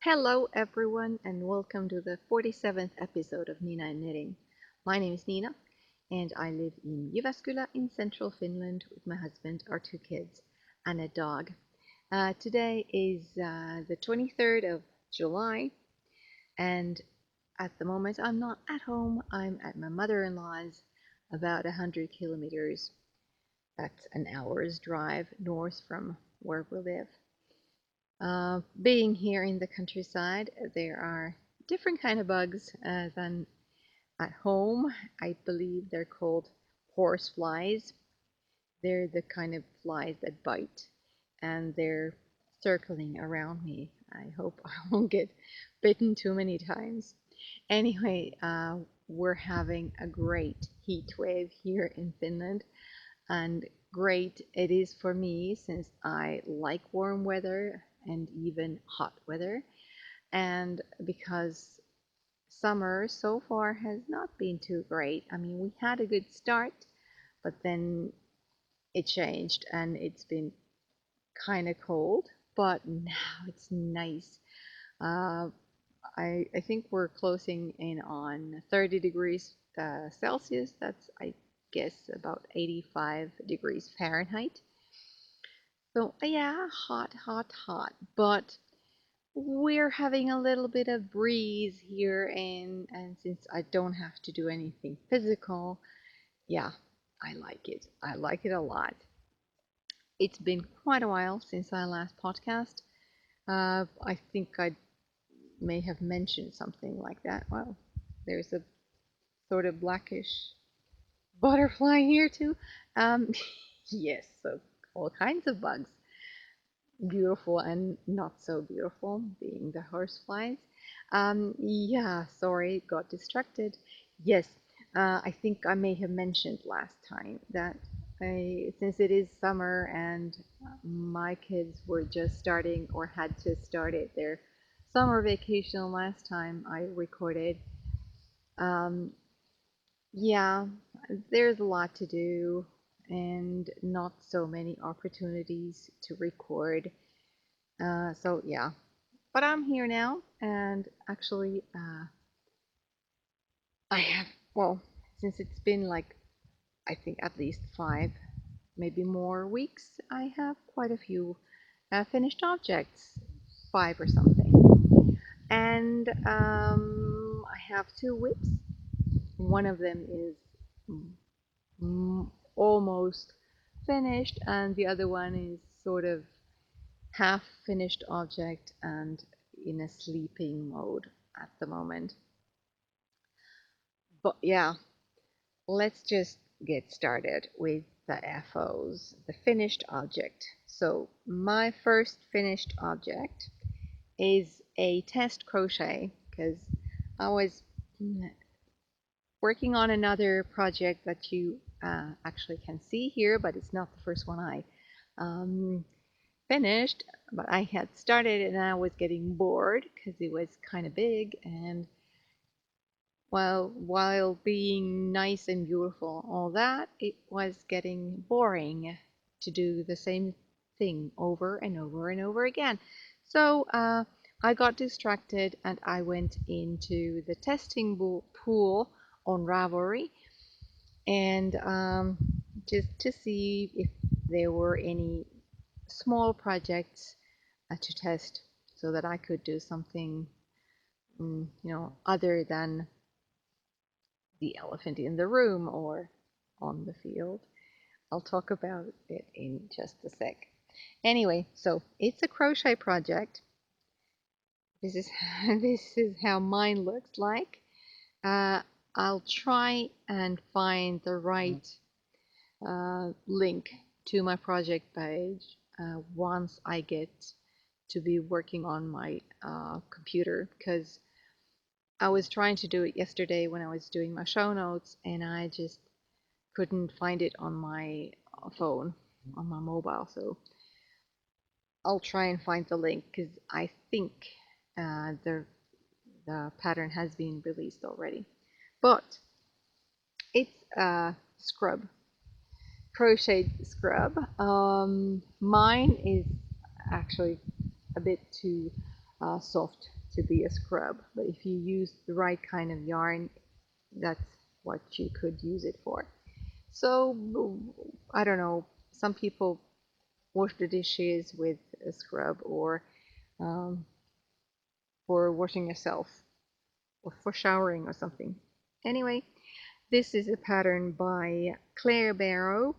Hello everyone and welcome to the 47th episode of Niina and Knitting. My name is Niina and I live in Jyväskylä in central Finland with my husband, our two kids, and a dog. Today is the 23rd of July and at the moment I'm not at home. I'm at my mother-in-law's about 100 kilometers. That's an hour's drive north from where we live. Being here in the countryside, there are different kind of bugs than at home. I believe they're called horse flies. They're the kind of flies that bite, and they're circling around me. I hope I won't get bitten too many times. Anyway, we're having a great heat wave here in Finland, and great it is for me since I like warm weather and even hot weather, and because summer so far has not been too great. I mean, we had a good start, but then it changed and it's been kind of cold, but now it's nice. uh, I think we're closing in on 30 degrees Celsius. That's, I guess, about 85 degrees Fahrenheit. So yeah, hot, hot, hot. But we're having a little bit of breeze here, and since I don't have to do anything physical, yeah, I like it. I like it a lot. It's been quite a while since I last podcast. I think I may have mentioned something like that. Well, there's a sort of blackish butterfly here too. Um, yes, so all kinds of bugs, beautiful and not so beautiful, being the horseflies. Yeah, sorry, got distracted. Yes, I think I may have mentioned last time that since it is summer and my kids were just starting or had to start it their summer vacation last time I recorded. Um, yeah, there's a lot to do and not so many opportunities to record. So yeah, but I'm here now, and actually, I have, well, since it's been like, I think at least 5, maybe more weeks, I have quite a few finished objects, 5 or something. And I have 2 whips. One of them is almost finished, and the other one is sort of half finished object and in a sleeping mode at the moment. But yeah, let's just get started with the FOs, the finished object. So my first finished object is a test crochet because I was working on another project that you actually can see here, but it's not the first one I finished. But I had started and I was getting bored because it was kind of big, and while being nice and beautiful, all that, it was getting boring to do the same thing over and over and over again. So I got distracted and I went into the testing pool on Ravelry, and just to see if there were any small projects to test so that I could do something, other than the elephant in the room or on the field. I'll talk about it in just a sec. Anyway, so it's a crochet project. This is this is how mine looks like. Uh, I'll try and find the right link to my project page once I get to be working on my computer, because I was trying to do it yesterday when I was doing my show notes, and I just couldn't find it on my phone, on my mobile. So I'll try and find the link because I think the pattern has been released already. But it's a scrub, crochet scrub. Mine is actually a bit too soft to be a scrub. But if you use the right kind of yarn, that's what you could use it for. So I don't know. Some people wash the dishes with a scrub, or um, for washing yourself, or for showering or something. Anyway, this is a pattern by Claire Barrow.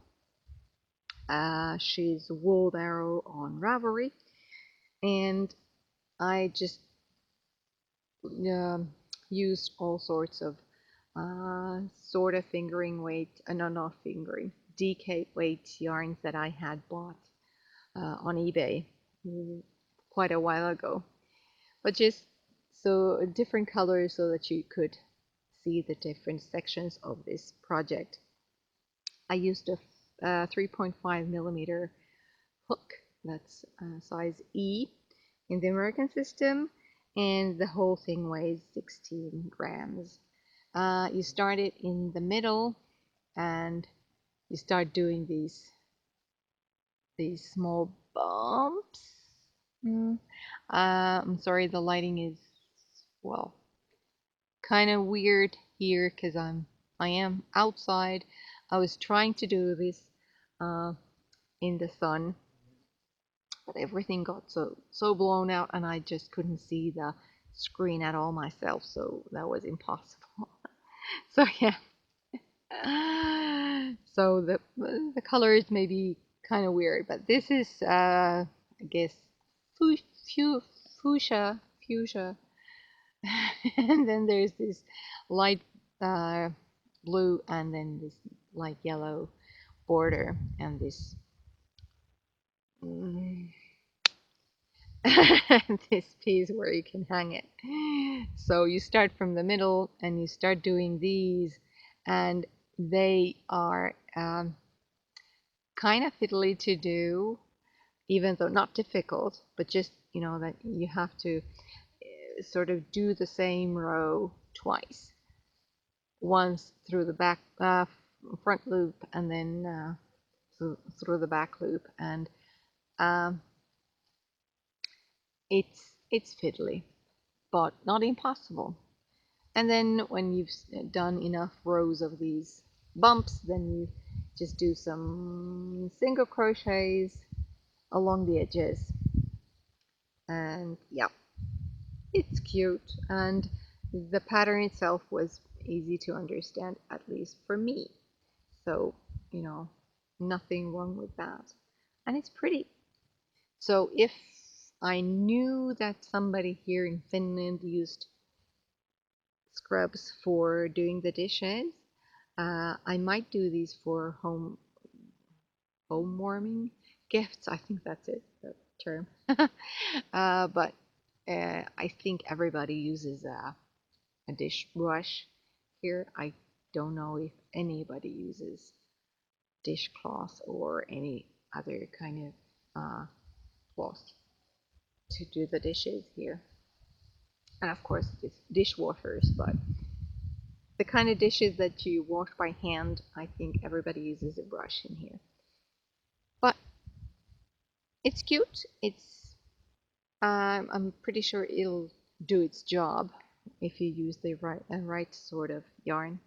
She's Wool Barrow on Ravelry, and I just used all sorts of sort of fingering weight, no, not fingering, DK weight yarns that I had bought on eBay quite a while ago. But just so different colors so that you could see the different sections of this project. I used a 3.5 millimeter hook, that's size E in the American system, and the whole thing weighs 16 grams. You start it in the middle, and you start doing these small bumps. I'm sorry, the lighting is, well, kind of weird here because I am outside. I was trying to do this uh, in the sun, but everything got so blown out, and I just couldn't see the screen at all myself, so that was impossible. So yeah, so the colors may be kind of weird, but this is I guess fuchsia, and then there's this light uh, blue, and then this light yellow border, and this this piece where you can hang it. So you start from the middle and you start doing these, and they are kind of fiddly to do, even though not difficult, but just that you have to sort of do the same row twice, once through the back front loop, and then through the back loop, and um, it's fiddly, but not impossible. And then when you've done enough rows of these bumps, then you just do some single crochets along the edges, and yeah, it's cute, and the pattern itself was easy to understand, at least for me. So, nothing wrong with that. And it's pretty. So if I knew that somebody here in Finland used scrubs for doing the dishes, I might do these for home warming gifts. I think that's it, the term. But I think everybody uses a dish brush here. I don't know if anybody uses dishcloth or any other kind of cloth to do the dishes here. And of course, it's dishwashers, but the kind of dishes that you wash by hand, I think everybody uses a brush in here. But it's cute. I'm pretty sure it'll do its job if you use the right sort of yarn,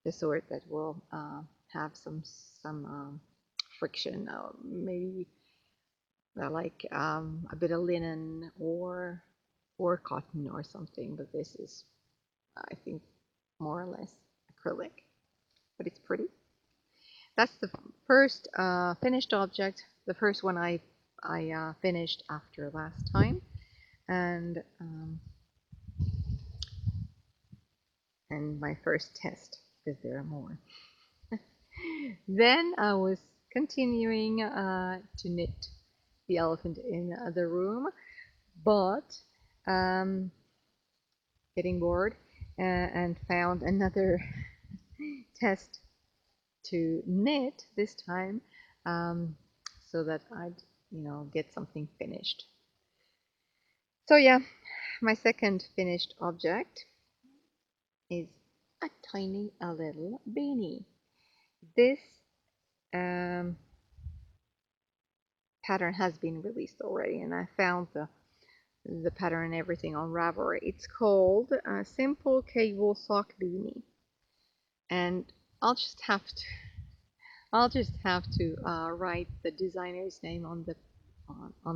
the sort that will have some friction, maybe like a bit of linen or cotton or something. But this is, I think, more or less acrylic, but it's pretty. That's the first finished object, the first one I finished after last time, and my first test, because there are more. Then I was continuing to knit the elephant in the room, but getting bored and found another test to knit this time, so that I'd get something finished. So yeah, my second finished object is a little beanie. This pattern has been released already, and I found the pattern and everything on Ravelry. It's called Simple Cable Sock Beanie, and I'll just have to write the designer's name on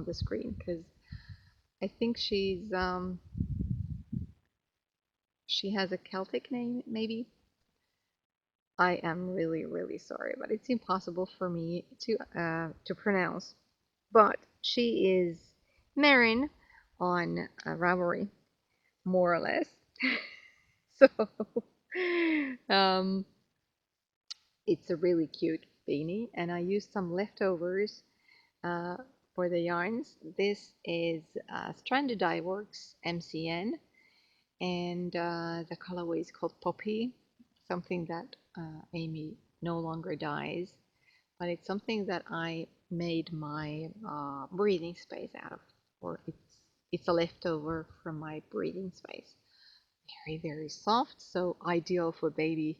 the screen, because I think she has a Celtic name, maybe. I am really, really sorry, but it's impossible for me to pronounce. But she is Mairin on Ravelry, more or less. So um, it's a really cute beanie, and I used some leftovers uh, for the yarns. This is Stranded Dye Works MCN, and the colorway is called Poppy, something that Amy no longer dyes, but it's something that I made my breathing space out of, or it's a leftover from my breathing space. Very, very soft, so ideal for baby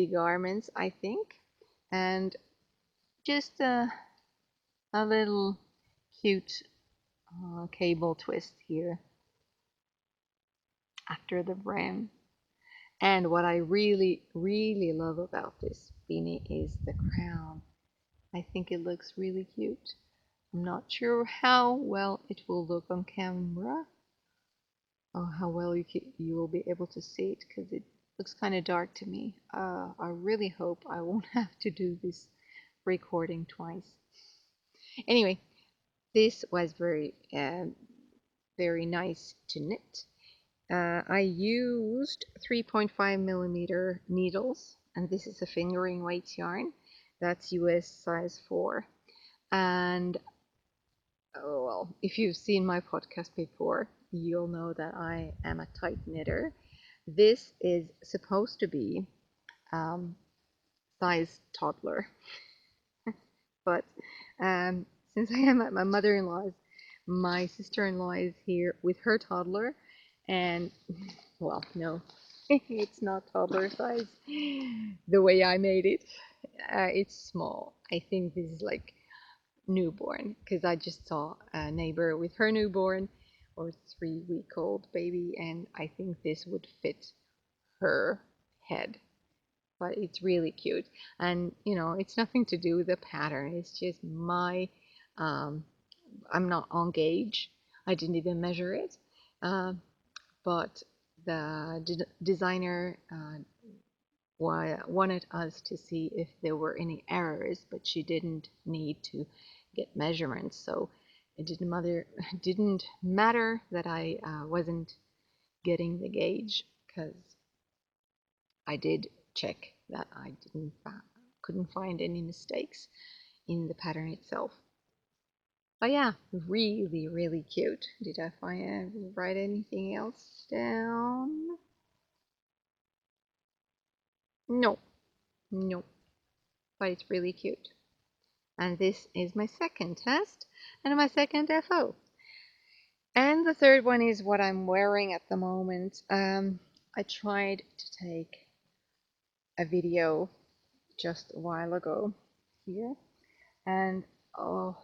garments, I think. And just a little cute cable twist here after the brim. And what I really, really love about this beanie is the crown. I think it looks really cute. I'm not sure how well it will look on camera, or how well you will be able to see it, because it looks kind of dark to me. I really hope I won't have to do this recording twice. Anyway, this was very nice to knit. I used 3.5 millimeter needles, and this is a fingering weight yarn. That's US size 4. And oh, well, if you've seen my podcast before, you'll know that I am a tight knitter. This is supposed to be size toddler, but since I am at my mother-in-law's, my sister-in-law is here with her toddler, and well, no, it's not toddler size the way I made it. It's small. I think this is like newborn, because I just saw a neighbor with her newborn or 3-week-old baby, and I think this would fit her head. But it's really cute, and it's nothing to do with the pattern. It's just my I'm not on gauge. I didn't even measure it, but the designer wanted us to see if there were any errors, but she didn't need to get measurements, so it didn't matter that I wasn't getting the gauge, because I did check that I couldn't find any mistakes in the pattern itself. But yeah, really, really cute. Did I write anything else down? No, no, but it's really cute. And this is my second test and my second FO. And the third one is what I'm wearing at the moment. I tried to take a video just a while ago here, and oh,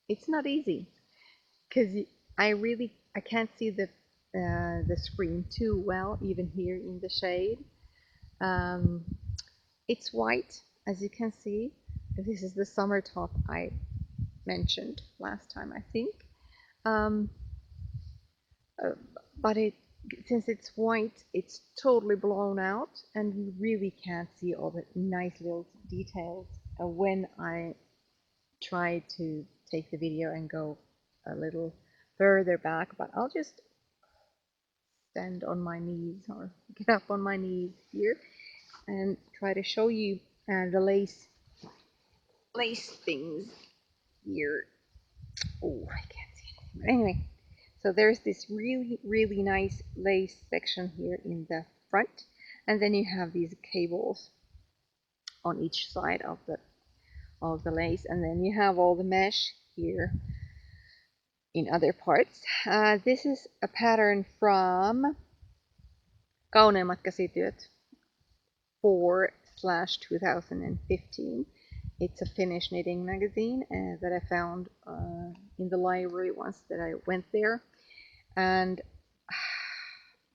it's not easy, because I can't see the screen too well, even here in the shade. It's white, as you can see. This is the summer top I mentioned last time, I think. Um, but since it's white, it's totally blown out, and you really can't see all the nice little details when I try to take the video and go a little further back. But I'll just stand on my knees, or get up on my knees here, and try to show you the lace things here. Oh, I can't see anything. But anyway, so there's this really, really nice lace section here in the front, and then you have these cables on each side of the lace, and then you have all the mesh here in other parts. This is a pattern from Kauneimmat käsityöt 4/2015. It's a Finnish knitting magazine that I found in the library once that I went there. And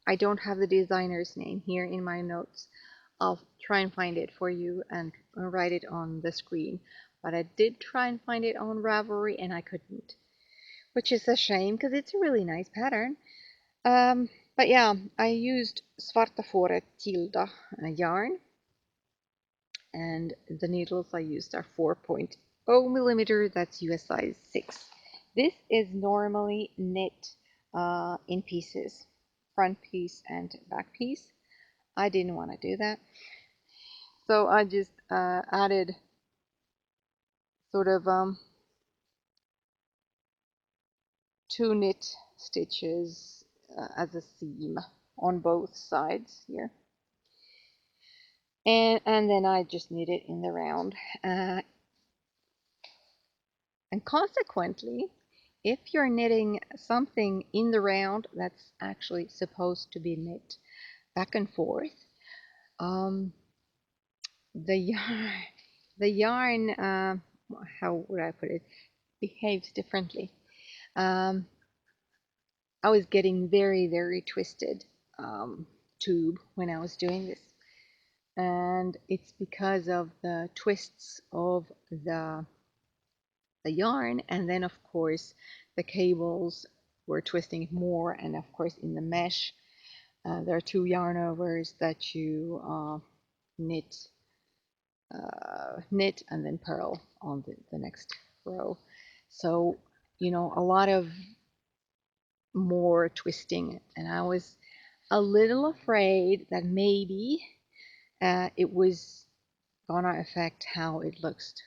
I don't have the designer's name here in my notes. I'll try and find it for you and write it on the screen. But I did try and find it on Ravelry and I couldn't, which is a shame because it's a really nice pattern. But yeah, I used Svarta Fåret Tilda yarn, and the needles I used are 4.0 millimeter, that's US size 6. This is normally knit in pieces, front piece and back piece. I didn't want to do that, so I just added sort of 2 knit stitches as a seam on both sides here. And then I just knit it in the round. And consequently, if you're knitting something in the round that's actually supposed to be knit back and forth, the yarn, how would I put it, behaves differently. I was getting very, very twisted tube when I was doing this. And it's because of the twists of the yarn, and then of course the cables were twisting it more, and of course in the mesh there are 2 yarn overs that you knit and then purl on the next row. So a lot of more twisting, and I was a little afraid that maybe it was gonna affect how it looked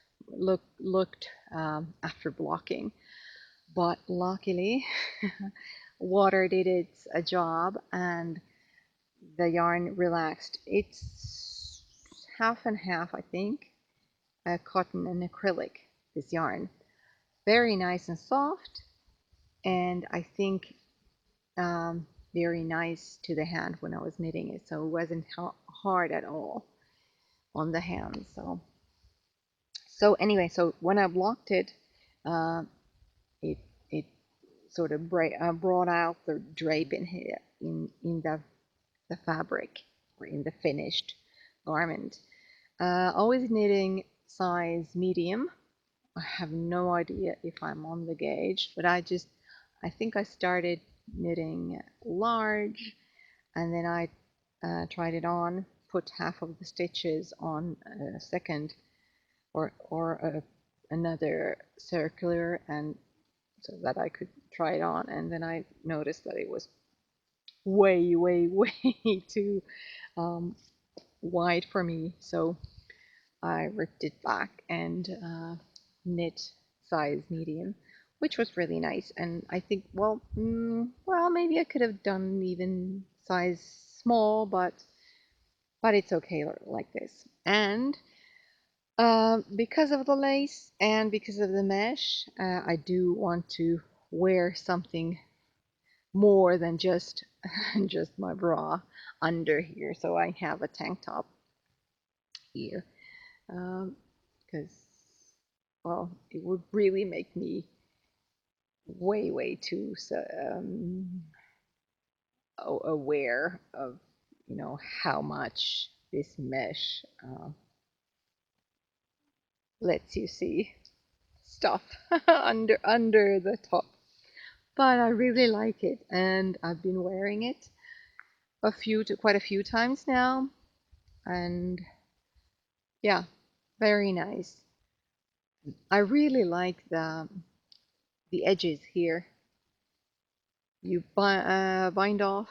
after blocking. But luckily, water did its job and the yarn relaxed. It's half and half, I think, cotton and acrylic, this yarn. Very nice and soft, and I think very nice to the hand when I was knitting it. So it wasn't hard at all on the hand. So anyway, so when I blocked it, it sort of brought out the drape in here in the fabric or in the finished garment. Always knitting size medium. I have no idea if I'm on the gauge, but I think I started knitting large, and then I tried it on, put half of the stitches on a second or another circular, and so that I could try it on, and then I noticed that it was way, way, way too wide for me, so I ripped it back and knit size medium, which was really nice. And I think, well, maybe I could have done even size small, but it's okay like this. And because of the lace and because of the mesh, I do want to wear something more than just my bra under here. So I have a tank top here because, well, it would really make me way too aware of how much this mesh lets you see stuff under the top. But I really like it, and I've been wearing it quite a few times now, and yeah, very nice. I really like the edges here. You bind off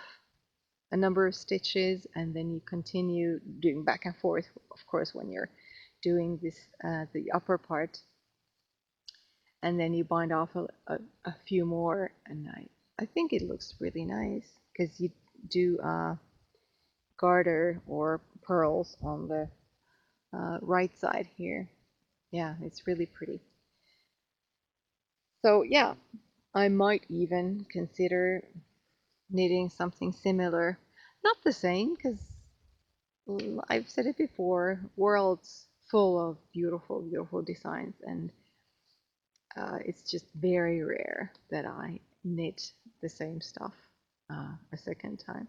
a number of stitches, and then you continue doing back and forth, of course, when you're doing this the upper part, and then you bind off a few more, and I think it looks really nice because you do garter or pearls on the right side here. Yeah, it's really pretty. So yeah, I might even consider knitting something similar. Not the same, because I've said it before, worlds full of beautiful, beautiful designs, and it's just very rare that I knit the same stuff a second time,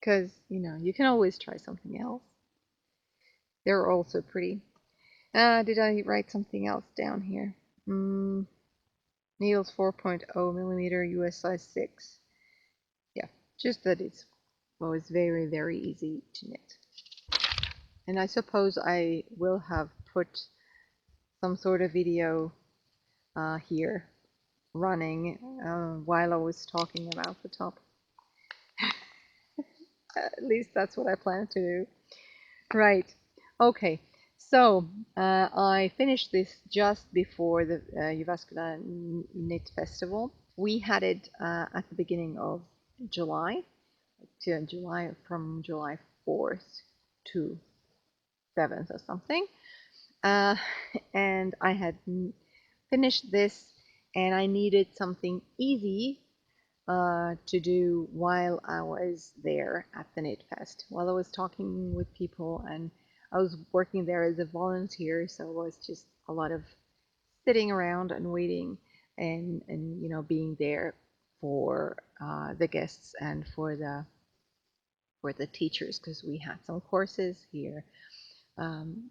because you can always try something else. They're also pretty. Did I write something else down here? Needles 4.0 millimeter, US size 6. Yeah, just that it's very, very easy to knit. And I suppose I will have put some sort of video here running while I was talking about the top. At least that's what I plan to do. Right. Okay. So I finished this just before the Jyväskylä Knit Festival. We had it at the beginning of July, from July 4th to 7th or something. And I had finished this, and I needed something easy to do while I was there at the Knit Fest. While I was talking with people, and I was working there as a volunteer, so it was just a lot of sitting around and waiting, and being there for the guests and for the teachers, because we had some courses here um,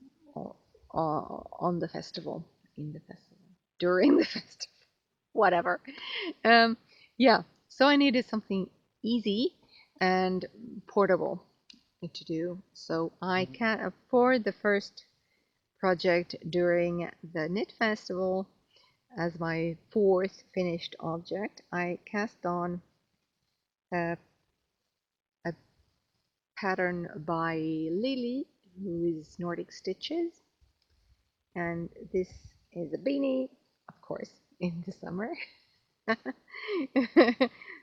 on the festival, during the festival, whatever. Yeah, so I needed something easy and portable to do. So I can afford the first project during the Knit Festival as my fourth finished object. I cast on a pattern by Lily, who is Nordic Stitches, and this is a beanie, of course, in the summer.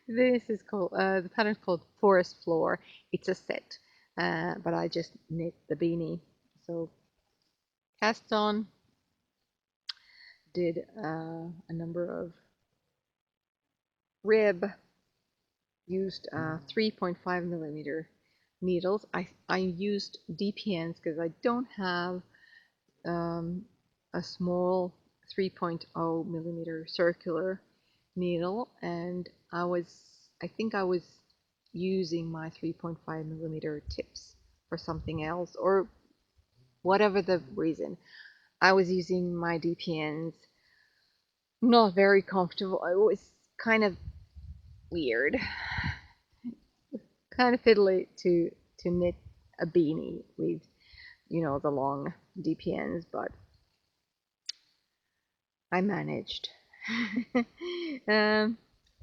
This is called the pattern is called Forest Floor. It's a set, but I just knit the beanie. So cast on, did a number of rib, used 3.5 millimeter needles. I used DPNs because I don't have a small 3.0 millimeter circular needle, and I think I was using my 3.5 millimeter tips for something else, or whatever the reason. I was using my DPNs, not very comfortable. It was kind of weird, kind of fiddly to knit a beanie with the long DPNs, but I managed.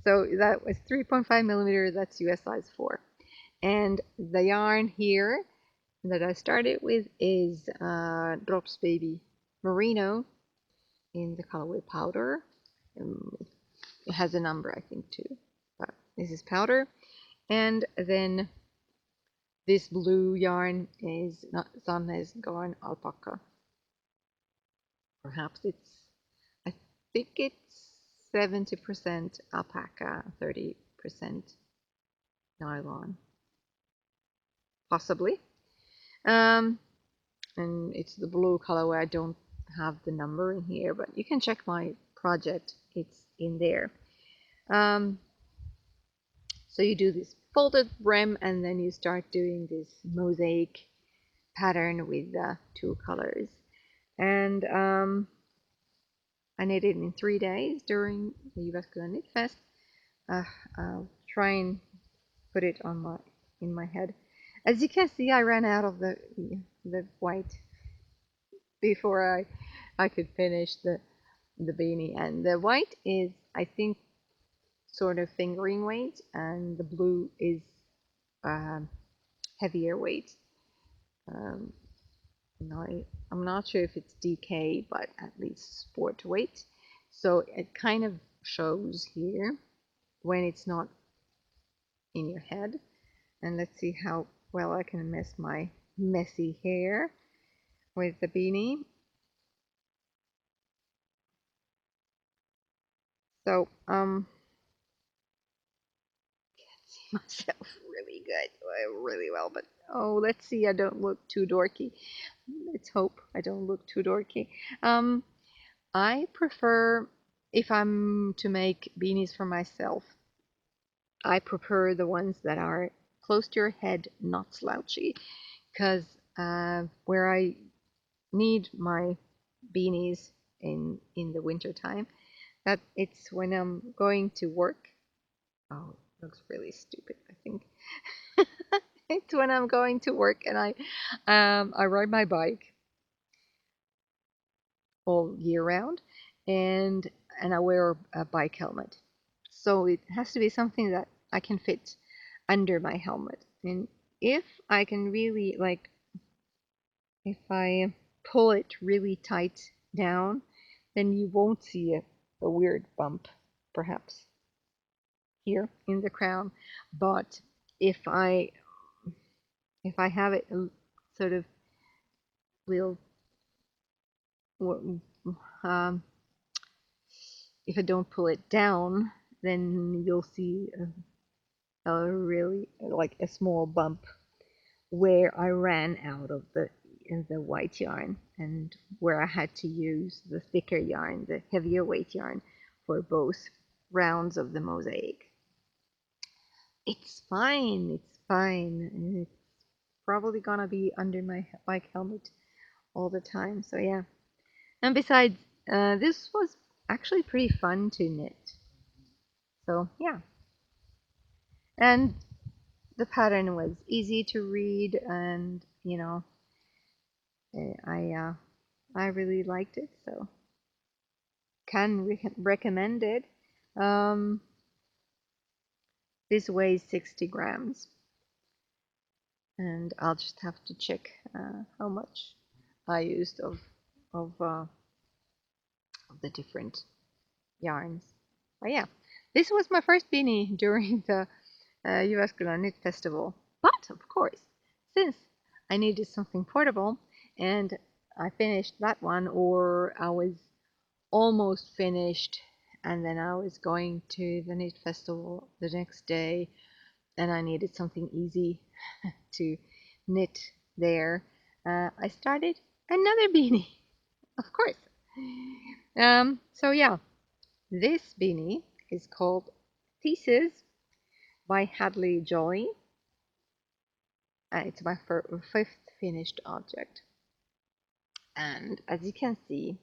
So that was 3.5 millimeter, that's US size 4. And the yarn here that I started with is Drops Baby Merino in the colorway powder. It has a number, I think, too, but this is powder. And then this blue yarn is Zanne's Garn Alpaca. Perhaps I think it's 70% alpaca, 30% nylon, possibly. And it's the blue colorway. I don't have the number in here, but you can check my project. It's in there. So you do this folded brim, and then you start doing this mosaic pattern with the two colors. And I knit it in 3 days during the Jyväskylä Knit Fest. I'll try and put it in my head. As you can see, I ran out of the white before I could finish the beanie, and the white is, I think, sort of fingering weight, and the blue is heavier weight. I'm not sure if it's DK, but at least sport weight. So it kind of shows here when it's not in your head. And let's see how well I can mess my messy hair with the beanie. So see myself really good, really well. But oh, let's see, I don't look too dorky. Let's hope I don't look too dorky. I prefer, if I'm to make beanies for myself, I prefer the ones that are close to your head, not slouchy, because where I need my beanies in the winter time, that it's when I'm going to work. Oh, it looks really stupid, I think. It's when I'm going to work and I ride my bike all year round, and I wear a bike helmet. So it has to be something that I can fit under my helmet. And if I can really like, if I pull it really tight down, then you won't see a weird bump, perhaps here in the crown. But if I have it sort of little, um, if I don't pull it down, then you'll see a really like a small bump where I ran out of the white yarn, and where I had to use the thicker yarn, the heavier weight yarn, for both rounds of the mosaic. It's fine. It's fine. And it's probably gonna be under my bike helmet all the time. So yeah. And besides, this was actually pretty fun to knit. So yeah. And the pattern was easy to read, and I really liked it. So can recommend it. Um, this weighs 60 grams, and I'll just have to check how much I used of the different yarns. But yeah, this was my first beanie during the Jyväskylä Knit Festival. But of course, since I needed something portable, and I finished that one, or I was almost finished, and then I was going to the Knit Festival the next day, and I needed something easy to knit there. I started another beanie, of course. So yeah, this beanie is called Thesis by Hadley Jolley. It's my fifth finished object, and as you can see,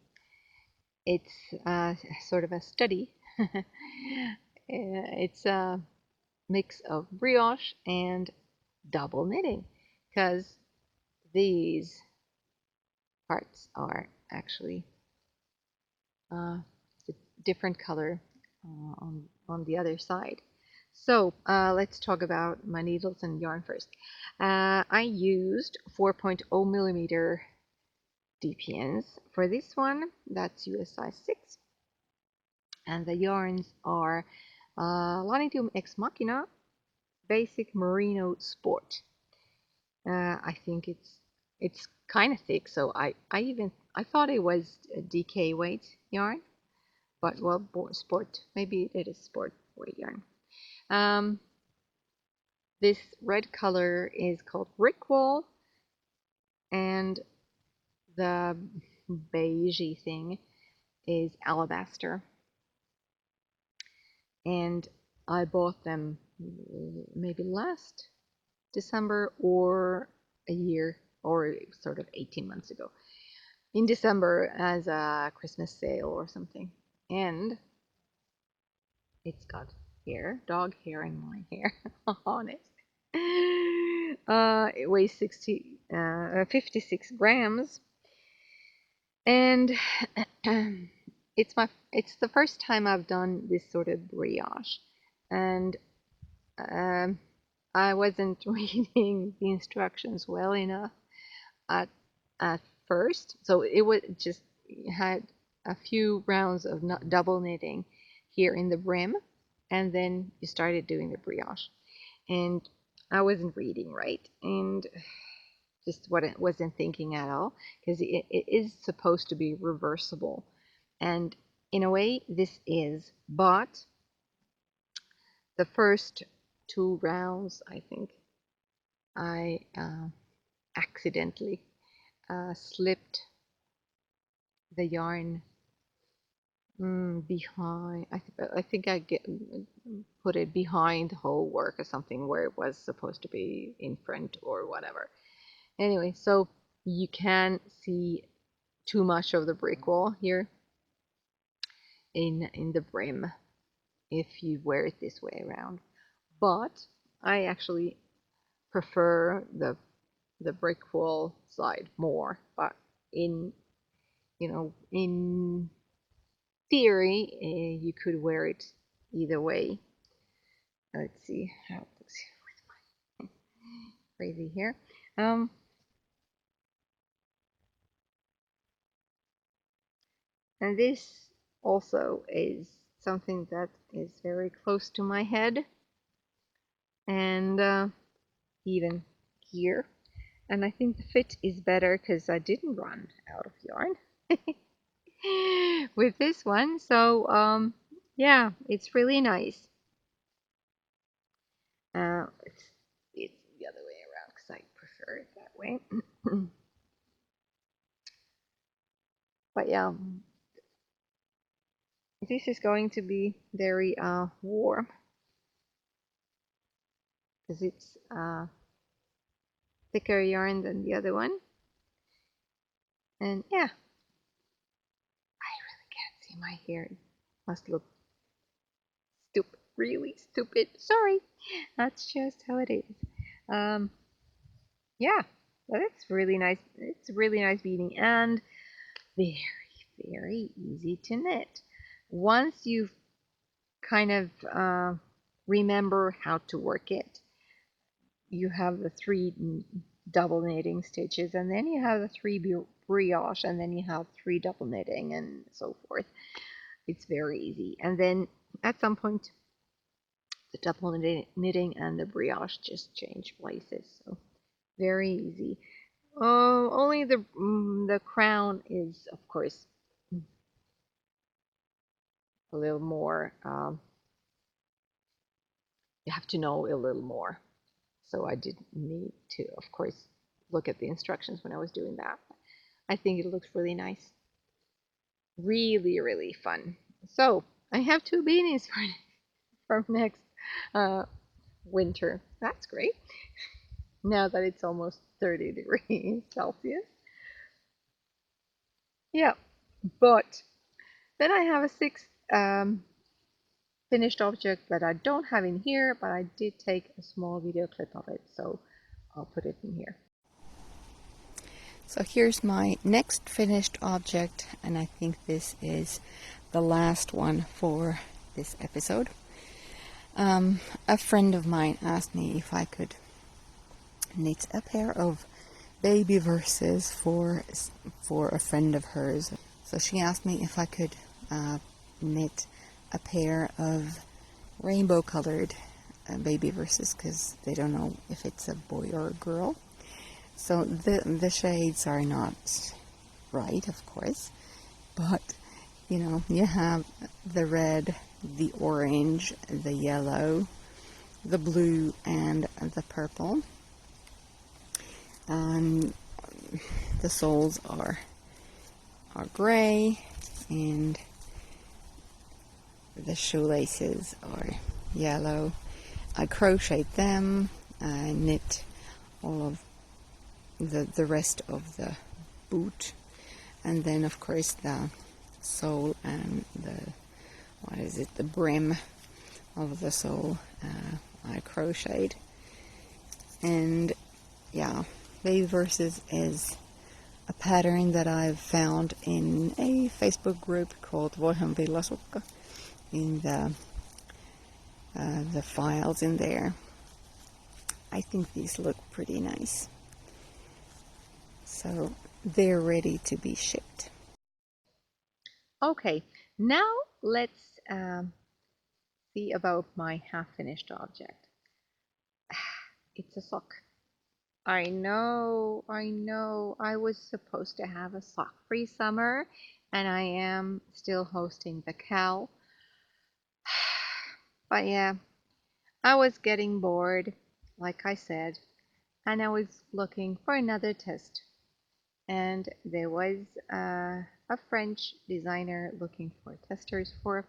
it's sort of a study. It's a mix of brioche and double knitting, because these parts are actually uh, different color on the other side. So let's talk about my needles and yarn first. I used 4.0 millimeter DPNs for this one. That's US size 6. And the yarns are Lanitum Ex Machina Basic Merino Sport. I think it's kind of thick, so I thought it was a DK weight yarn, but well, sport, maybe it is sport weight yarn. This red color is called Rickwall, and the beigey thing is Alabaster. And I bought them maybe last December, or a year, or sort of 18 months ago, in December, as a Christmas sale or something. And it's got hair, dog hair in my hair on it. It weighs 56 grams, and it's the first time I've done this sort of brioche, and I wasn't reading the instructions well enough at at first, so it was just had a few rounds of double knitting here in the brim, and then you started doing the brioche, and I wasn't reading right, and just wasn't thinking at all, because it is supposed to be reversible, and in a way this is, but the first 2 rounds, I think, I accidentally slipped the yarn behind. I think I put it behind the whole work or something where it was supposed to be in front or whatever. Anyway, so you can see too much of the brick wall here in the brim if you wear it this way around. But I actually prefer the brick wall side more. But in in theory, you could wear it either way. Let's see how it looks with my crazy hair. And this also is something that is very close to my head, and even here. And I think the fit is better because I didn't run out of yarn with this one. So yeah, it's really nice. It's the other way around because I prefer it that way. But yeah, this is going to be very warm because it's thicker yarn than the other one. And yeah, I really can't see my hair. It must look stupid, really stupid. Sorry, that's just how it is. Yeah, but it's really nice. It's a really nice beanie and very, very easy to knit. Once you kind of remember how to work it, you have the 3 double knitting stitches, and then you have the 3 brioche, and then you have 3 double knitting, and so forth. It's very easy. And then at some point, the double knitting and the brioche just change places. So very easy. Only the crown is, of course, a little more. You have to know a little more. So I did need to, of course, look at the instructions when I was doing that. I think it looks really nice. Really, really fun. So I have 2 beanies for next winter. That's great. Now that it's almost 30 degrees Celsius. Yeah, but then I have a 6th finished object that I don't have in here, but I did take a small video clip of it, so I'll put it in here. So here's my next finished object, and I think this is the last one for this episode. A friend of mine asked me if I could knit a pair of Babyverses for a friend of hers. So she asked me if I could knit a pair of rainbow colored Babyverses because they don't know if it's a boy or a girl. So the shades are not right, of course, but you have the red, the orange, the yellow, the blue, and the purple. The soles are gray, and the shoelaces are yellow. I crochet them. I knit all of the rest of the boot, and then of course the sole and the brim of the sole I crocheted. And yeah, Babyverses is a pattern that I've found in a Facebook group called Voihan Villasukka, in the files in there. I think these look pretty nice. So they're ready to be shipped. Okay, now let's see about my half-finished object. It's a sock. I know, I was supposed to have a sock-free summer, and I am still hosting the cow. But yeah, I was getting bored, like I said, and I was looking for another test. And there was a French designer looking for testers for a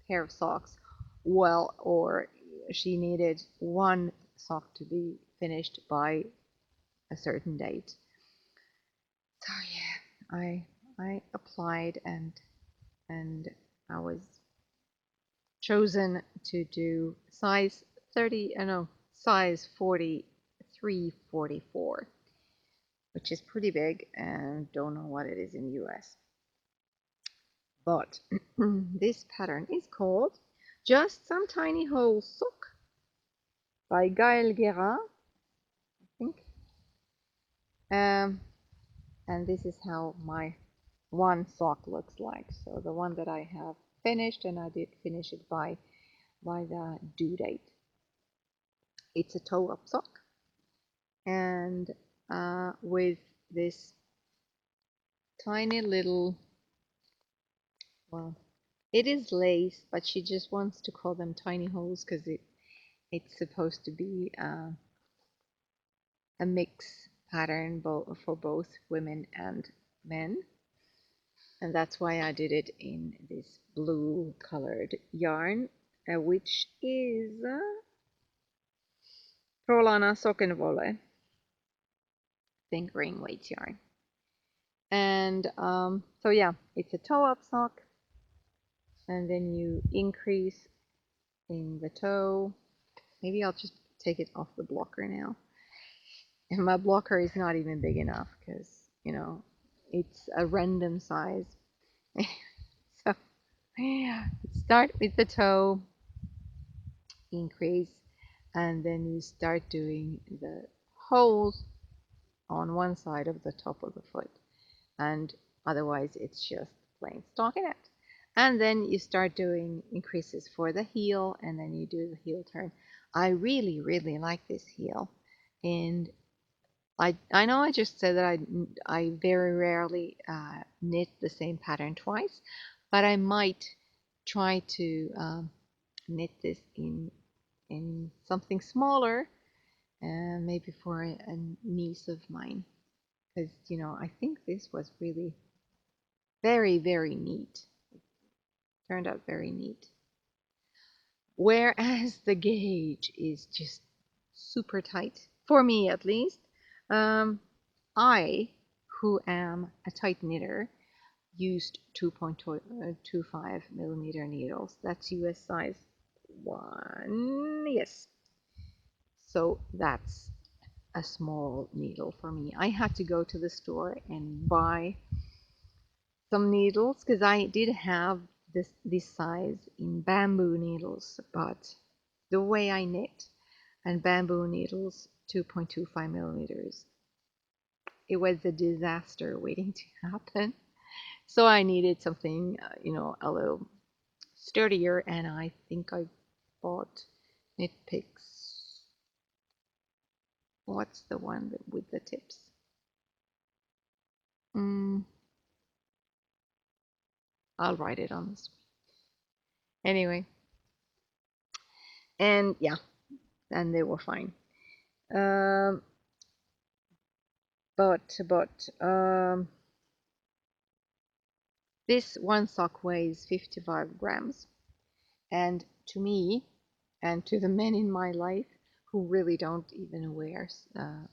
pair of socks. Well, or she needed one sock to be finished by a certain date. So yeah, I applied and I was chosen to do size 30, no, size 43, 44, which is pretty big and don't know what it is in US. But this pattern is called Just Some Tiny Hole Sock by Gaëlle Guerin, I think. And this is how my one sock looks like. So the one that I have finished, and I did finish it by the due date. It's a toe-up sock, and with this tiny little, well, it is lace, but she just wants to call them tiny holes because it's supposed to be a mix pattern for both women and men. And that's why I did it in this blue colored yarn, which is Prolana Sockenwolle fingering weight yarn. And so yeah, it's a toe-up sock, and then you increase in the toe. Maybe I'll just take it off the blocker now. And my blocker is not even big enough because, you know, it's a random size. So start with the toe, increase, and then you start doing the holes on one side of the top of the foot, and otherwise it's just plain stockinette. And then you start doing increases for the heel, and then you do the heel turn. I really, really like this heel, and I know I just said that I very rarely knit the same pattern twice, but I might try to knit this in something smaller, maybe for a niece of mine, because you know I think this was really very, very neat. Turned out very neat. Whereas the gauge is just super tight, for me at least. I, who am a tight knitter, used 2.25 millimeter needles. That's US size 1. Yes. So that's a small needle for me. I had to go to the store and buy some needles because I did have this size in bamboo needles, but the way I knit and bamboo needles 2.25 millimeters, it was a disaster waiting to happen. So I needed something, you know, a little sturdier, and I think I bought Knit Picks. What's the one with the tips? I'll write it on the screen. Anyway, and yeah, and they were fine. Um, but this one sock weighs 55 grams, and to me, and to the men in my life who really don't even wear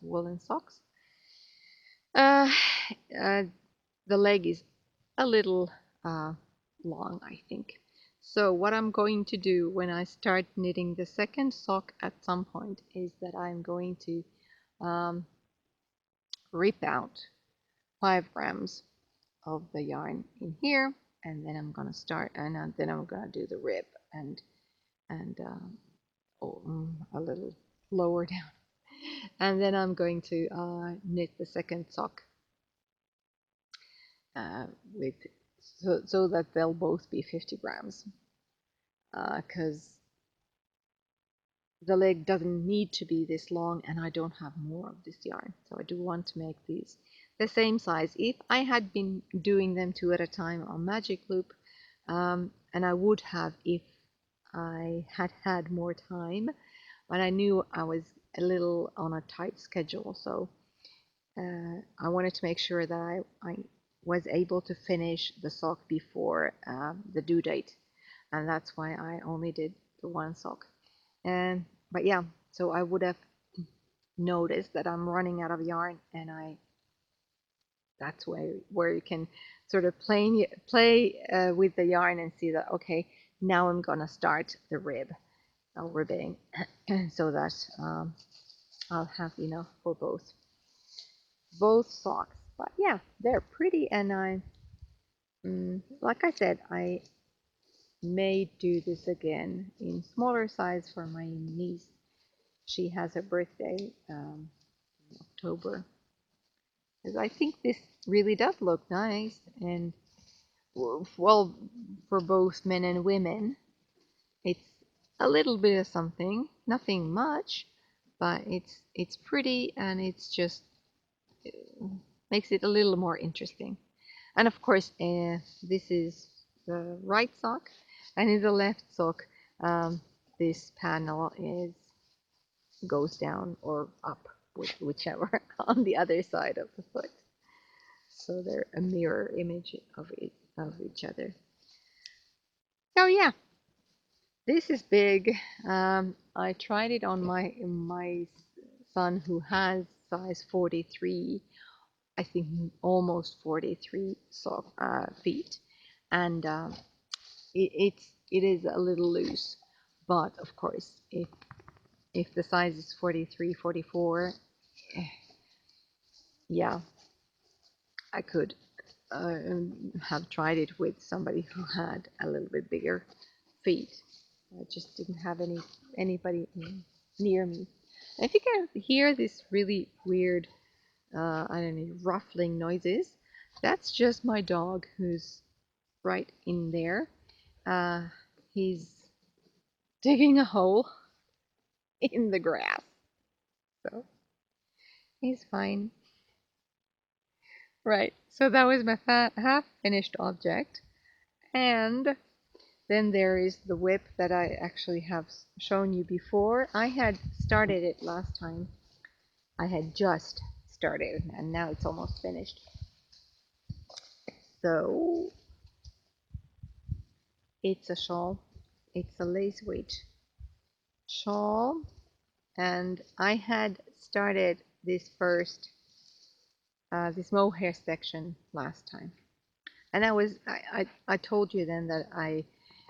woolen socks, uh, uh, the leg is a little long, I think. So what I'm going to do when I start knitting the second sock at some point is that I'm going to rip out 5 grams of the yarn in here, and then I'm gonna start, and then I'm gonna do the rib and a little lower down, and then I'm going to knit the second sock with so that they'll both be 50 grams, because the leg doesn't need to be this long, and I don't have more of this yarn, so I do want to make these the same size. If I had been doing them 2 at a time on magic loop, and I would have if I had more time, but I knew I was a little on a tight schedule, so I wanted to make sure that I was able to finish the sock before the due date, and that's why I only did the one sock. But yeah, so I would have noticed that I'm running out of yarn, and that's where you can sort of play with the yarn and see that, okay, now I'm gonna start the ribbing, so that I'll have enough for both socks. But yeah, they're pretty, and like I said, I may do this again in smaller size for my niece. She has her birthday in October. Because I think this really does look nice, and well, for both men and women, it's a little bit of something, nothing much, but it's pretty, and it's just makes it a little more interesting. And of course, this is the right sock, and in the left sock, this panel goes down or up, whichever, on the other side of the foot. So they're a mirror image of each other. So yeah, this is big. I tried it on my son, who has size 43, I think almost 43 feet, and it is a little loose. But of course, if the size is 43, 44, yeah, I could have tried it with somebody who had a little bit bigger feet. I just didn't have anybody near me. If you can hear this really weird, I don't know, ruffling noises, that's just my dog, who's right in there. He's digging a hole in the grass, so he's fine. Right, so that was my half finished object, and then there is the whip that I actually have shown you before. I had started it last time. I had just started, and now it's almost finished. So it's a shawl. It's a lace weight shawl, and I had started this this mohair section last time, and I told you then that I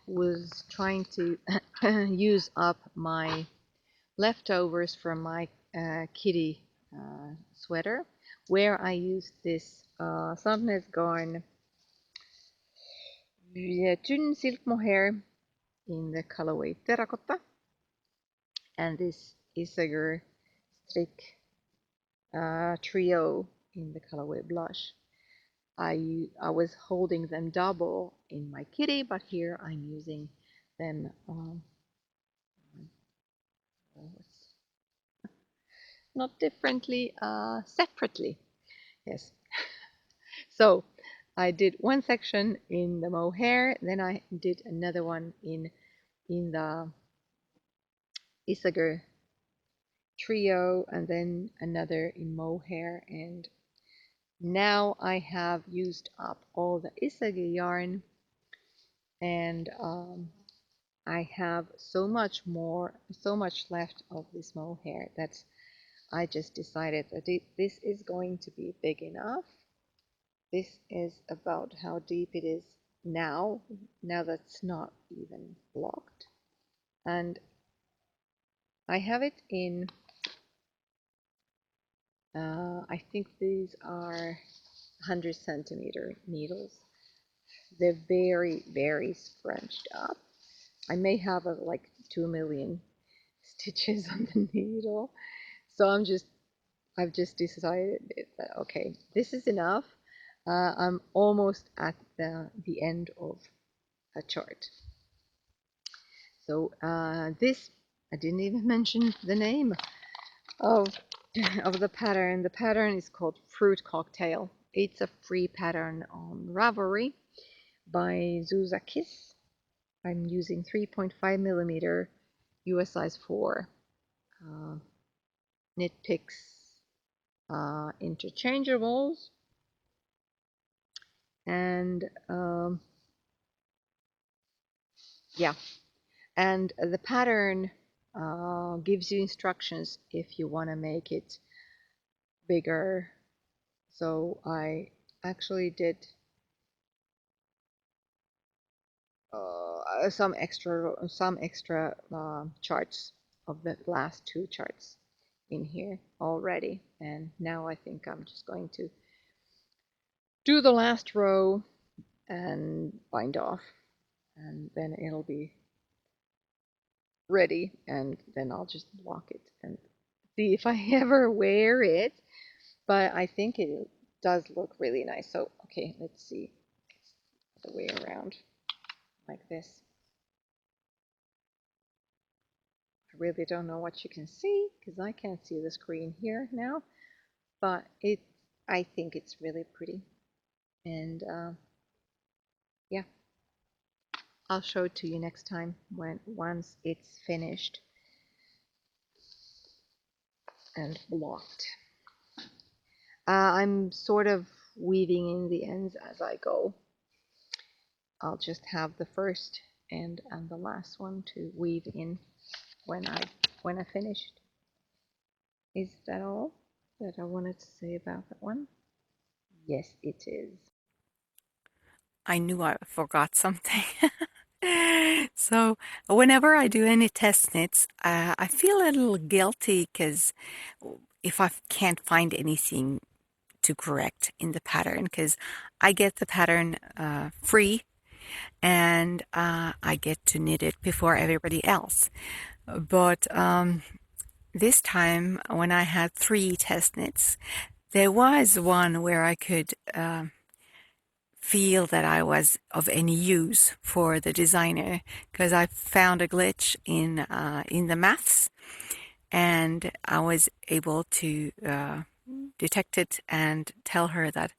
was trying to use up my leftovers from my kitty sweater, where I used this Sandnesgarn tynn silk mohair in the colorway terracotta, and this Isager strick trio in the colorway blush. I was holding them double in my kitty, but here I'm using them not differently, separately. Yes. So I did one section in the mohair, then I did another one in the Isager trio, and then another in mohair, and now I have used up all the Isager yarn, and I have so much left of this mohair that I just decided that this is going to be big enough. This is about how deep it is now that's not even blocked. And I have it in, I think these are 100 centimeter needles. They're very, very scrunched up. I may have like 2 million stitches on the needle. So I've just decided that, okay, this is enough. I'm almost at the end of a chart. So this, I didn't even mention the name of the pattern. The pattern is called Fruit Cocktail. It's a free pattern on Ravelry by Zsuzsa. I'm using 3.5 millimeter US size 4 knit picks interchangeables, and yeah, and the pattern gives you instructions if you want to make it bigger. So I actually did some extra charts of the last 2 charts in here already, and now I think I'm just going to do the last row and bind off, and then it'll be ready, and then I'll just block it and see if I ever wear it. But I think it does look really nice. So okay, let's see. It's the way around like this. I really don't know what you can see because I can't see the screen here now, but I think it's really pretty, and yeah, I'll show it to you next time once it's finished and blocked. I'm sort of weaving in the ends as I go. I'll just have the first and the last one to weave in when I finished. Is that all that I wanted to say about that one? Yes, it is. I knew I forgot something. So whenever I do any test knits, I feel a little guilty because if I can't find anything to correct in the pattern, because I get the pattern free, and I get to knit it before everybody else. But this time when I had 3 test knits, there was one where I could feel that I was of any use for the designer, because I found a glitch in the maths, and I was able to detect it and tell her that,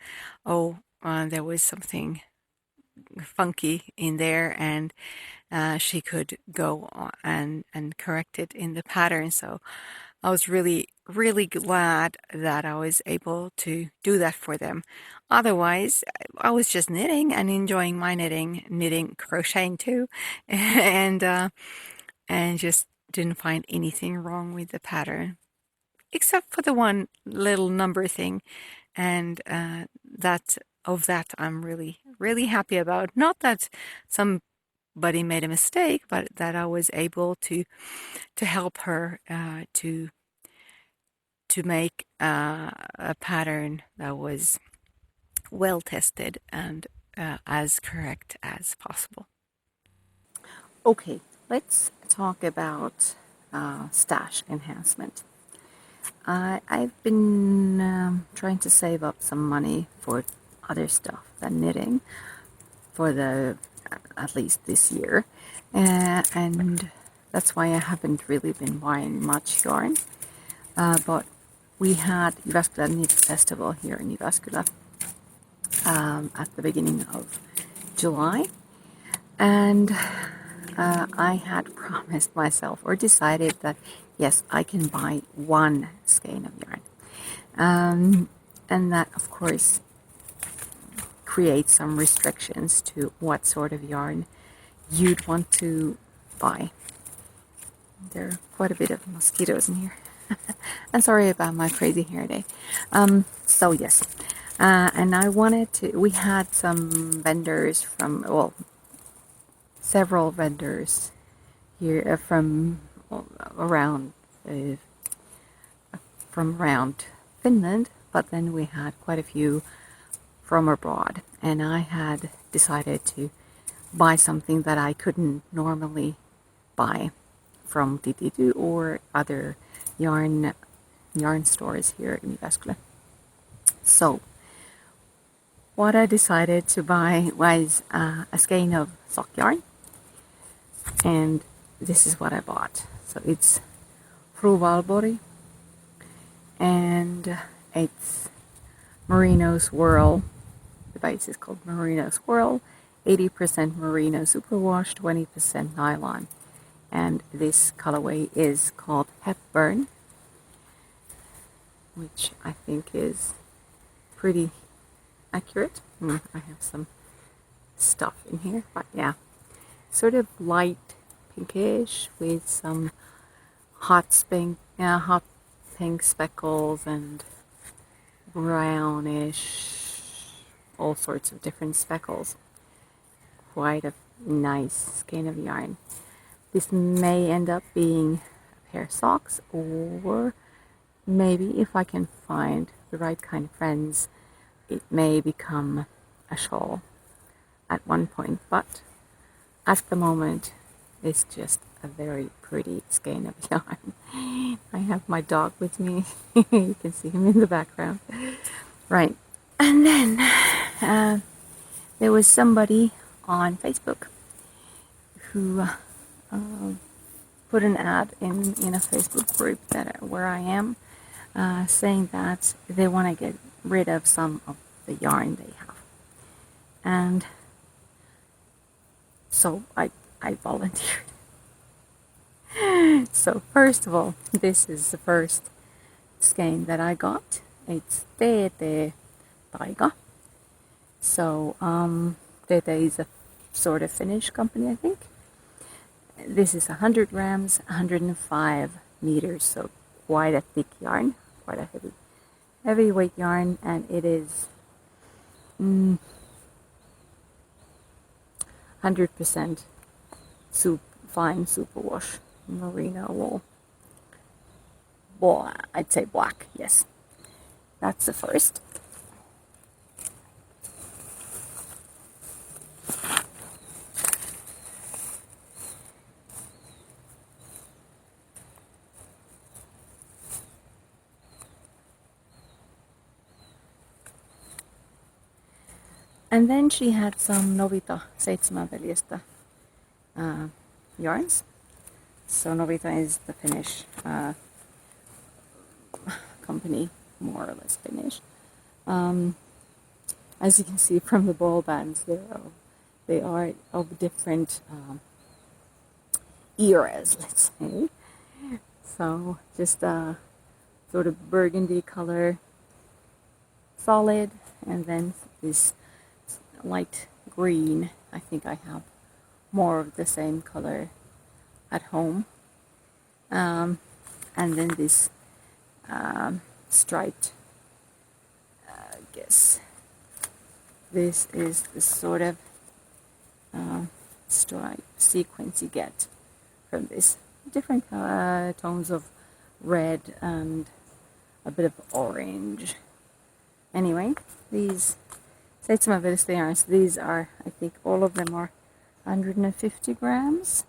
there was something funky in there, and she could go on and correct it in the pattern. So I was really, really glad that I was able to do that for them. Otherwise, I was just knitting and enjoying my knitting, crocheting too, and just didn't find anything wrong with the pattern, except for the one little number thing, and that I'm really, really happy about. Not that somebody made a mistake, but that I was able to help her to make a pattern that was well tested and as correct as possible. Okay, let's talk about stash enhancement. I've been trying to save up some money for other stuff than knitting for at least this year, and that's why I haven't really been buying much yarn. But we had Jyväskylä Knit Festival here in Jyväskylä at the beginning of July, and I had promised myself, or decided, that yes, I can buy 1 skein of yarn, and that of course creates some restrictions to what sort of yarn you'd want to buy. There are quite a bit of mosquitoes in here. I'm sorry about my crazy hair day. So yes, and I wanted to, we had some vendors from, well, several vendors here from around Finland, but then we had quite a few from abroad, and I had decided to buy something that I couldn't normally buy from Tititu or other yarn stores here in Jyväskylä. So what I decided to buy was a skein of sock yarn, and this is what I bought. So it's Fru Valborg, and it's Merino Swirl. The base is called Merino Swirl. 80% merino superwash, 20% nylon. And this colorway is called Hepburn, which I think is pretty accurate. I have some stuff in here, but yeah, sort of light pinkish with some hot pink speckles and brownish, all sorts of different speckles. Quite a nice skein of yarn. This may end up being a pair of socks, or maybe if I can find the right kind of friends, it may become a shawl at one point, but at the moment it's just a very pretty skein of yarn. I have my dog with me. You can see him in the background. Right, and then there was somebody on Facebook who put an ad in a Facebook group where I am, saying that they want to get rid of some of the yarn they have, and so I volunteered. So first of all, this is the first skein that I got. It's TT Taiga. So TT is a sort of Finnish company, I think. This is 100 grams, 105 meters, so quite a thick yarn, quite a heavyweight yarn, and it is 100% fine superwash merino wool. Well, I'd say black, yes. That's the first. And then she had some Novita 7 veljestä yarns. So Novita is the Finnish company, more or less Finnish. As you can see from the ball bands, they are of different eras, let's say. So just a sort of burgundy color, solid, and then this light green. I think I have more of the same color at home, and then this striped, I guess this is the sort of stripe sequence you get from this. Different tones of red and a bit of orange. Anyway, these 7 veljestä yarns, these are, I think all of them are 150 grams.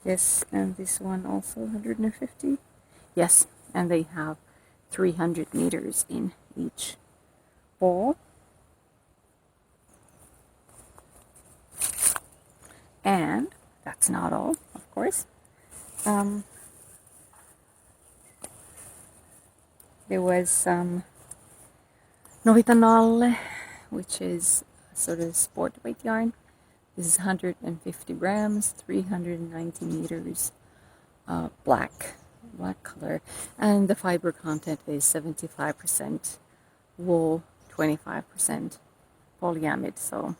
Yes, and this one also 150. Yes, and they have 300 meters in each ball. And that's not all, of course. There was some Novita Nalle, which is sort of sport weight yarn. This is 150 grams, 390 meters, black color, and the fiber content is 75% wool, 25% polyamide, so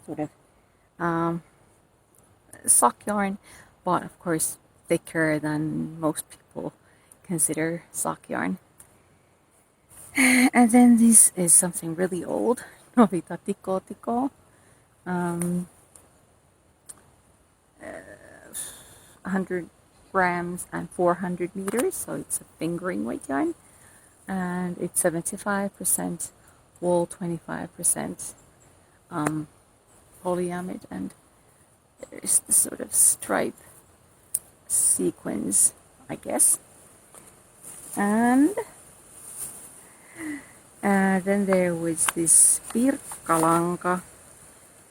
sort of sock yarn, but of course thicker than most people consider sock yarn. And then this is something really old, Novita Tiko Tiko. 100 grams and 400 meters, so it's a fingering weight yarn, and it's 75% wool, 25% polyamide, and there's the sort of stripe sequence, I guess. And then there was this Pirkkalanka,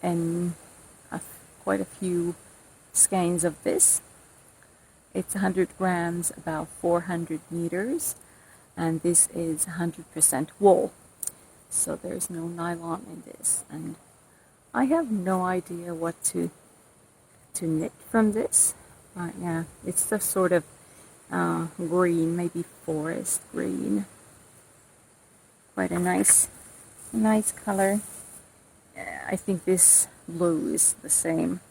and quite a few skeins of this. It's 100 grams, about 400 meters, and this is 100% wool. so there's no nylon in this, and I have no idea what to knit from this. Yeah, it's the sort of green, maybe forest green. Quite a nice color. I think this blue is the same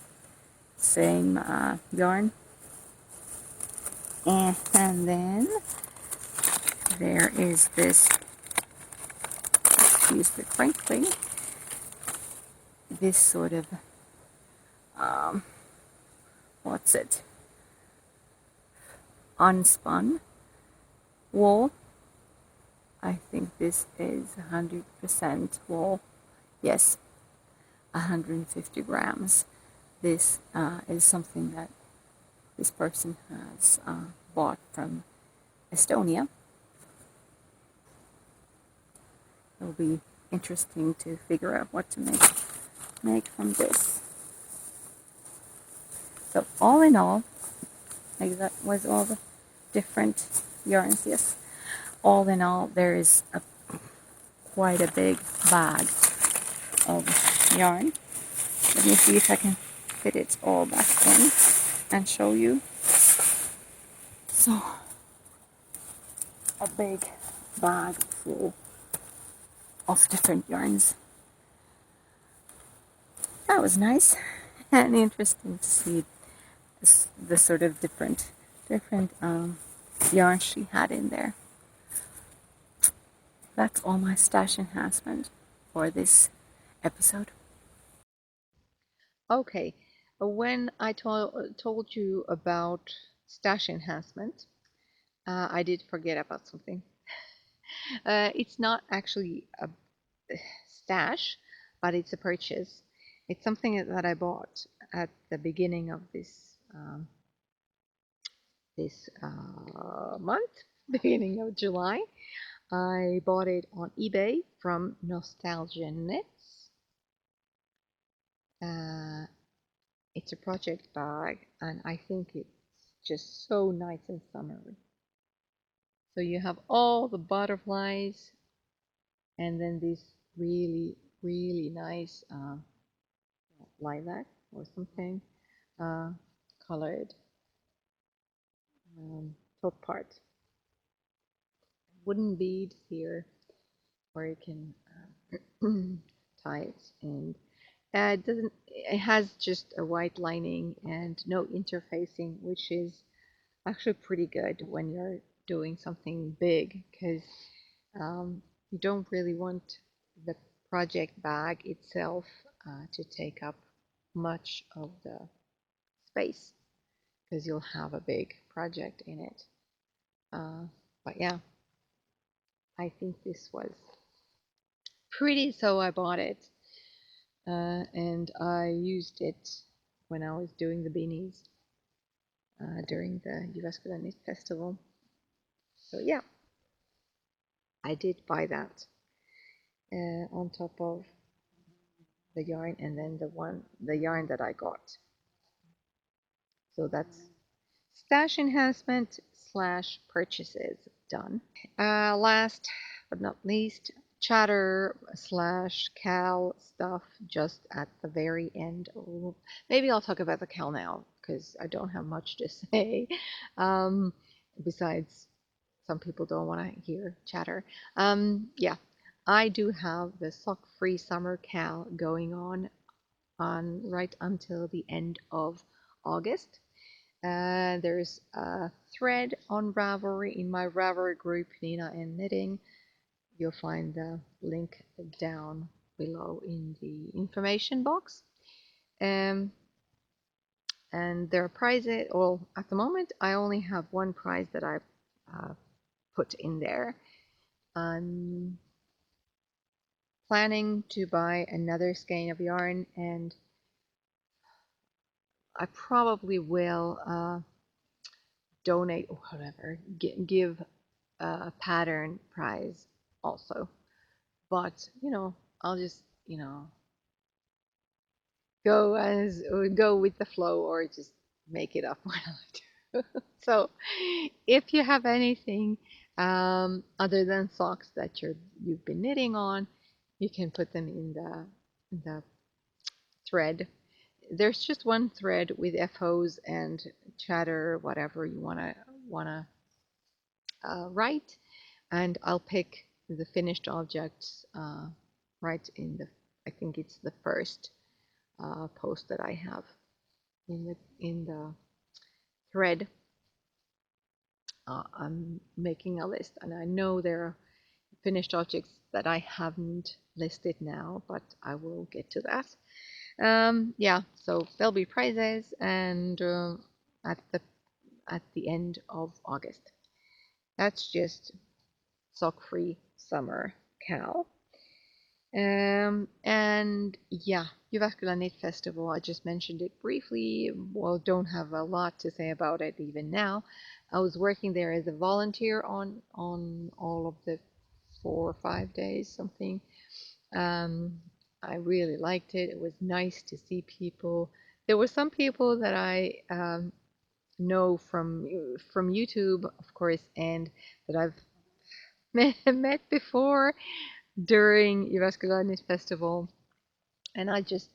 yarn. And then there is this, excuse the crinkling, this sort of what's it, unspun wool. I think this is 100% wool. Yes, 150 grams. This is something that this person has bought from Estonia. It'll be interesting to figure out what to make from this. So all in all, like that was all the different yarns. Yes, all in all, there is quite a big bag of yarn. Let me see if I can fit it all back in and show you. So a big bag full of different yarns. That was nice and interesting to see the sort of different yarns she had in there. That's all my stash enhancement for this episode. Okay, when I told you about stash enhancement, I did forget about something. It's not actually a stash, but it's a purchase. It's something that I bought at the beginning of this month, beginning of July. I bought it on eBay from Nostalgia Knits. It's a project bag, and I think it's just so nice and summery. So you have all the butterflies, and then this really, really nice lilac or something colored top part. Wooden beads here where you can tie it, and it has just a white lining and no interfacing, which is actually pretty good when you're doing something big, because you don't really want the project bag itself to take up much of the space, because you'll have a big project in it. But yeah, I think this was pretty, so I bought it. And I used it when I was doing the beanies during the Jyväskylä Knit Festival. So yeah, I did buy that on top of the yarn, and then the yarn that I got. So that's stash enhancement / purchases done. Last but not least, chatter / Cal stuff just at the very end. Maybe I'll talk about the Cal now, because I don't have much to say. Besides, some people don't want to hear chatter. Yeah, I do have the sock-free summer Cal going on right until the end of August. There's a thread on Ravelry in my Ravelry group, NiinaN Knitting. You'll find the link down below in the information box. And there are prizes. Well, at the moment, I only have one prize that I've put in there. I'm planning to buy another skein of yarn, and I probably will donate or whatever, give a pattern prize also. But I'll just go with the flow, or just make it up when I do. So, if you have anything other than socks that you've been knitting on, you can put them in the thread. There's just one thread with FOs and chatter, whatever you wanna write, and I'll pick the finished objects right in the. I think it's the first post that I have in the thread. I'm making a list, and I know there are finished objects that I haven't listed now, but I will get to that. Yeah, so there'll be prizes, and at the end of August. That's just sock-free summer Cal. And yeah, Jyväskylä Knit Festival, I just mentioned it briefly. Well, don't have a lot to say about it even now. I was working there as a volunteer on all of the 4 or 5 days, something. I really liked it. It was nice to see people. There were some people that I know from YouTube, of course, and that I've met before during Jyväskylä Knit Festival, and I just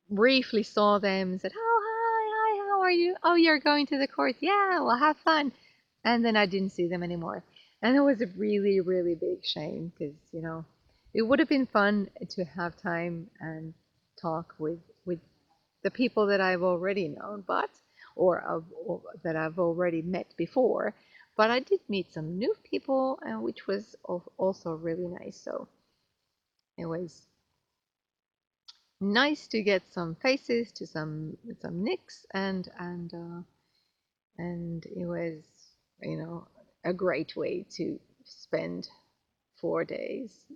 briefly saw them and said, "Oh, hi, how are you? Oh, you're going to the course? Yeah, well, have fun." And then I didn't see them anymore, and it was a really, really big shame because it would have been fun to have time and talk with the people that I've already known, or that I've already met before. But I did meet some new people, which was also really nice. So it was nice to get some faces to some nicks, and it was a great way to spend 4 days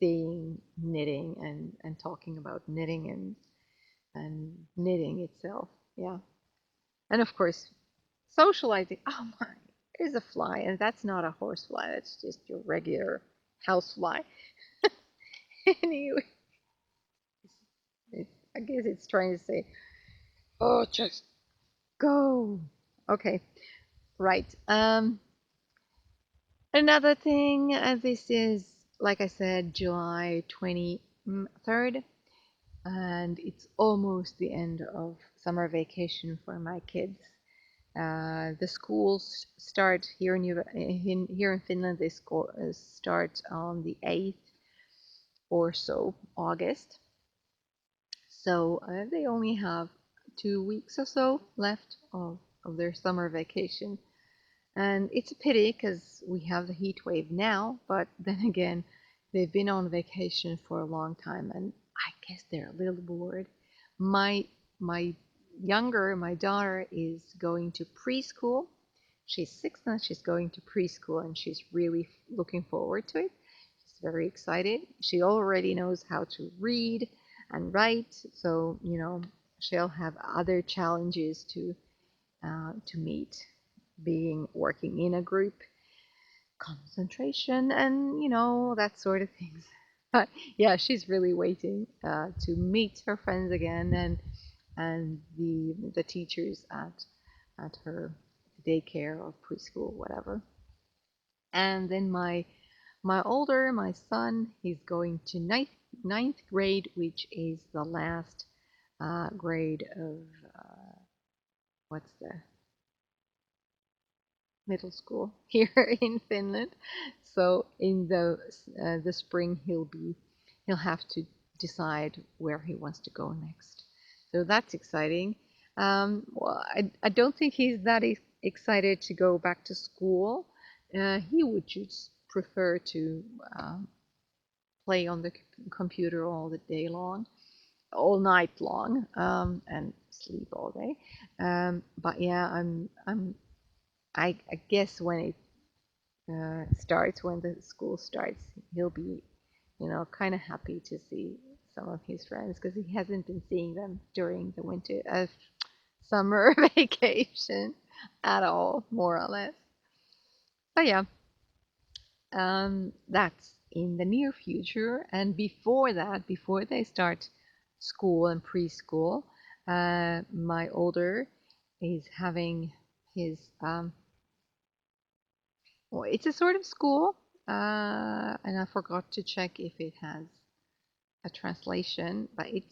seeing knitting and talking about knitting and knitting itself. Yeah, and of course socializing. Oh my, there's a fly, and that's not a horsefly. That's just your regular housefly. Anyway, I guess it's trying to say, "Oh, just go." Okay, right. Another thing, this is, like I said, July 23rd, and it's almost the end of summer vacation for my kids. The schools start here here in Finland. They start on the 8th or so August. So they only have 2 weeks or so left of their summer vacation. And it's a pity because we have the heat wave now, but then again, they've been on vacation for a long time, and I guess they're a little bored. My my daughter is going to preschool. She's 6 and she's going to preschool, and she's really looking forward to it. She's very excited. She already knows how to read and write, so she'll have other challenges to meet, being working in a group, concentration, and that sort of things. But yeah, she's really waiting to meet her friends again, and the teachers at her daycare or preschool, whatever. And then my son, he's going to ninth grade, which is the last grade of what's the middle school here in Finland. So in the spring he'll have to decide where he wants to go next. So that's exciting. Well, I don't think he's that excited to go back to school. He would just prefer to play on the computer all the day long, all night long, and sleep all day. But yeah, I guess when it when the school starts, he'll be, kind of happy to see some of his friends because he hasn't been seeing them during the summer vacation at all, more or less. But yeah, that's in the near future. And before that, before they start school and preschool, my older is having his well, it's a sort of school. and I forgot to check if it has a translation, but it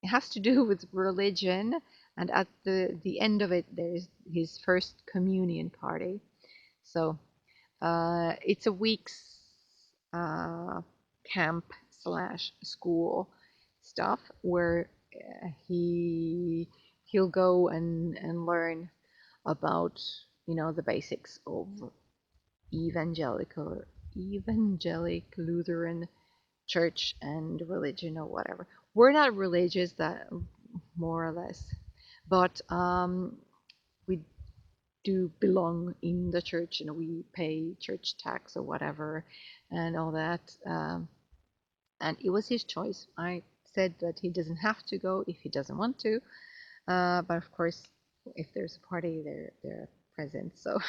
has to do with religion, and at the end of it, there's his first communion party. So it's a week's camp slash school stuff where he'll go and learn about the basics of evangelical evangelic Lutheran church and religion or whatever. We're not religious, that more or less, but we do belong in the church and we pay church tax or whatever and all that. And it was his choice. I said that he doesn't have to go if he doesn't want to, but of course, if there's a party, they're present. So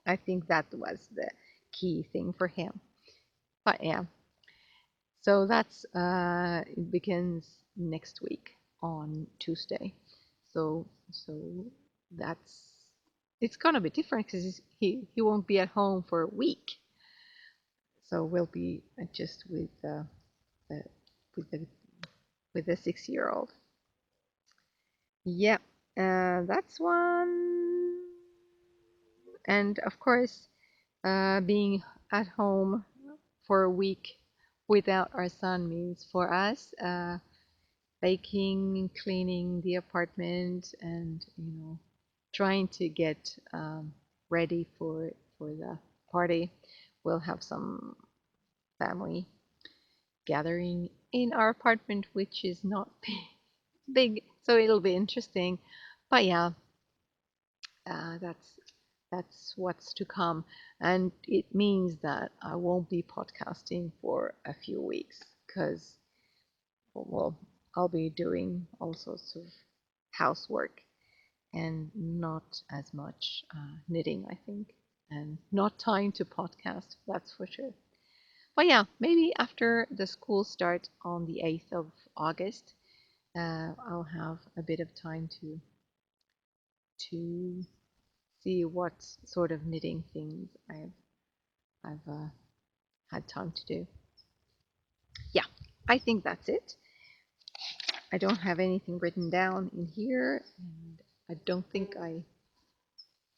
I think that was the key thing for him. But yeah, so that's it begins next week on Tuesday. So that's it's gonna be different because he won't be at home for a week. So we'll be just the with the with the 6-year-old. Yeah, that's one. And of course, being at home for a week without our son means for us baking, cleaning the apartment, and trying to get ready for the party. We'll have some family gathering in our apartment, which is not big, so it'll be interesting. But yeah, that's what's to come, and it means that I won't be podcasting for a few weeks because, well, I'll be doing all sorts of housework and not as much knitting, I think, and not time to podcast, that's for sure. But yeah, maybe after the school start on the 8th of August, I'll have a bit of time to see what sort of knitting things I've had time to do. Yeah, I think that's it. I don't have anything written down in here, and I don't think I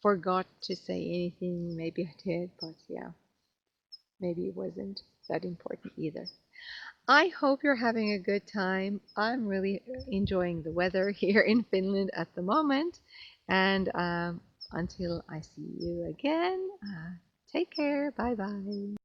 forgot to say anything. Maybe I did, but yeah, maybe it wasn't that important either. I hope you're having a good time. I'm really enjoying the weather here in Finland at the moment. And until I see you again, take care. Bye bye.